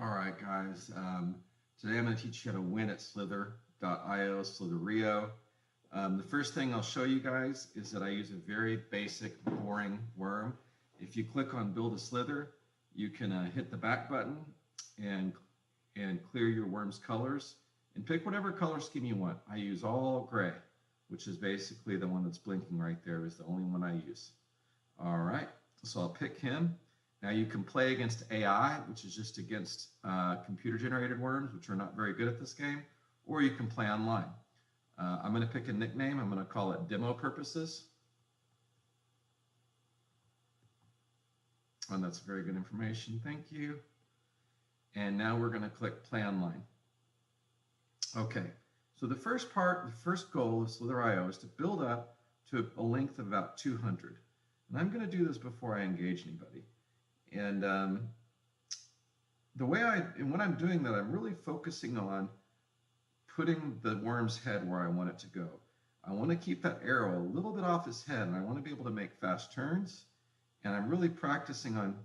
All right, guys. Today I'm going to teach you how to win at Slither.io, Slitherio. The first thing I'll show you guys is that I use a very basic, boring worm. If you click on Build a Slither, you can hit the back button and clear your worm's colors and pick whatever color scheme you want. I use all gray, which is basically the one that's blinking right there is the only one I use. All right, so I'll pick him. Now you can play against AI, which is just against computer-generated worms, which are not very good at this game, or you can play online. I'm going to pick a nickname. I'm going to call it Demo Purposes. And that's very good information. Thank you. And now we're going to click Play Online. Okay, so the first goal of Slither.io is to build up to a length of about 200. And I'm going to do this before I engage anybody. And when I'm doing that, I'm really focusing on putting the worm's head where I want it to go. I want to keep that arrow a little bit off his head, and I want to be able to make fast turns. And I'm really practicing on,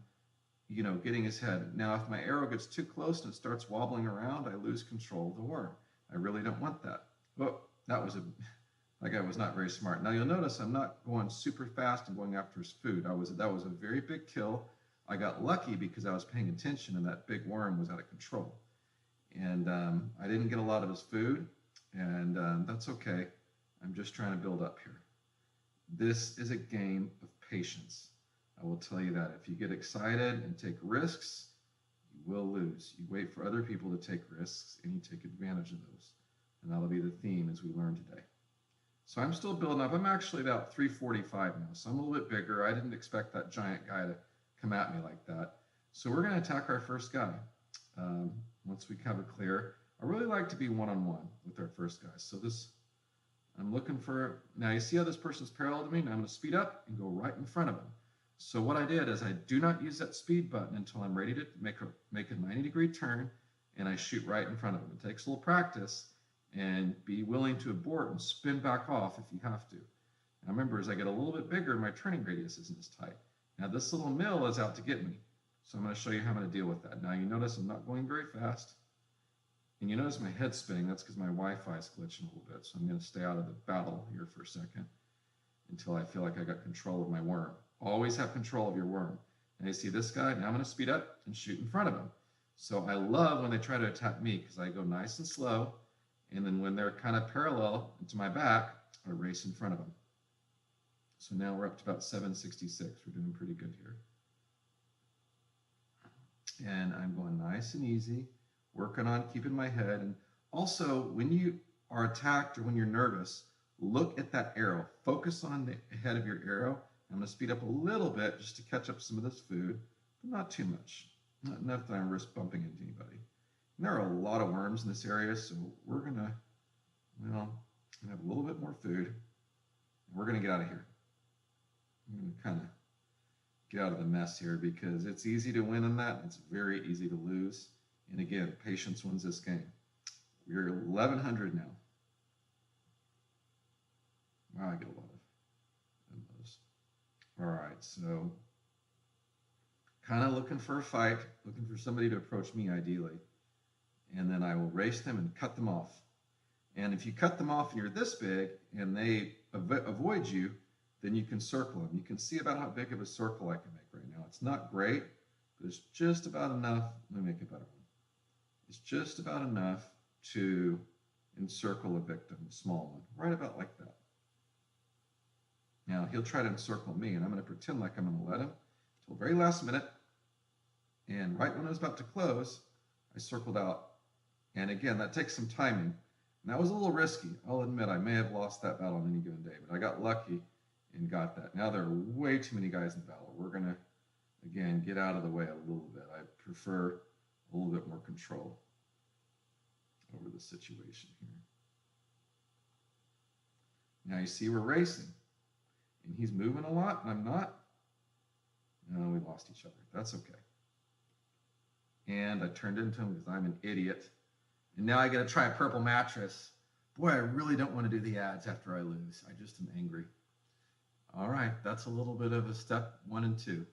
getting his head. Now, if my arrow gets too close and it starts wobbling around, I lose control of the worm. I really don't want that. Oh, that guy was not very smart. Now you'll notice I'm not going super fast and going after his food. That was a very big kill. I got lucky because I was paying attention and that big worm was out of control. And I didn't get a lot of his food, and that's okay. I'm just trying to build up here. This is a game of patience. I will tell you that. If you get excited and take risks, you will lose. You wait for other people to take risks and you take advantage of those. And that'll be the theme as we learn today. So I'm still building up. I'm actually about 345 now, so I'm a little bit bigger. I didn't expect that giant guy to come at me like that. So we're going to attack our first guy. Once we have it clear, I really like to be one-on-one with our first guy. So I'm looking for, now you see how this person's parallel to me? Now I'm going to speed up and go right in front of him. So what I did is I do not use that speed button until I'm ready to make a 90-degree turn, and I shoot right in front of him. It takes a little practice, and be willing to abort and spin back off if you have to. Now remember, as I get a little bit bigger, my turning radius isn't as tight. Now this little mill is out to get me, so I'm going to show you how I'm going to deal with that. Now you notice I'm not going very fast, and you notice my head spinning. That's because my Wi-Fi is glitching a little bit, so I'm going to stay out of the battle here for a second until I feel like I got control of my worm. Always have control of your worm. And you see this guy, now I'm going to speed up and shoot in front of him. So I love when they try to attack me because I go nice and slow, and then when they're kind of parallel to my back, I race in front of them. So now we're up to about 766. We're doing pretty good here. And I'm going nice and easy, working on keeping my head. And also, when you are attacked or when you're nervous, look at that arrow. Focus on the head of your arrow. I'm going to speed up a little bit just to catch up some of this food, but not too much. Not enough that I risk bumping into anybody. And there are a lot of worms in this area, so we're going to, have a little bit more food, and we're going to get out of here. I'm going to kind of get out of the mess here because it's easy to win in that. It's very easy to lose. And again, patience wins this game. We're 1,100 now. Wow, I get a lot of those. All right, so kind of looking for a fight, looking for somebody to approach me ideally. And then I will race them and cut them off. And if you cut them off and you're this big and they avoid you, then you can circle them. You can see about how big of a circle I can make right now. It's not great, but it's just about enough. Let me make a better one. It's just about enough to encircle a victim, a small one, right about like that. Now he'll try to encircle me, and I'm going to pretend like I'm going to let him until the very last minute. And right when I was about to close, I circled out. And again, that takes some timing. And that was a little risky. I'll admit I may have lost that battle on any given day, but I got lucky and got that. Now there are way too many guys in battle. We're going to, again, get out of the way a little bit. I prefer a little bit more control over the situation here. Now you see we're racing. And he's moving a lot, and I'm not. No, we lost each other. That's okay. And I turned into him because I'm an idiot. And now I got to try a purple mattress. Boy, I really don't want to do the ads after I lose. I just am angry. All right, that's a little bit of a step 1 and 2.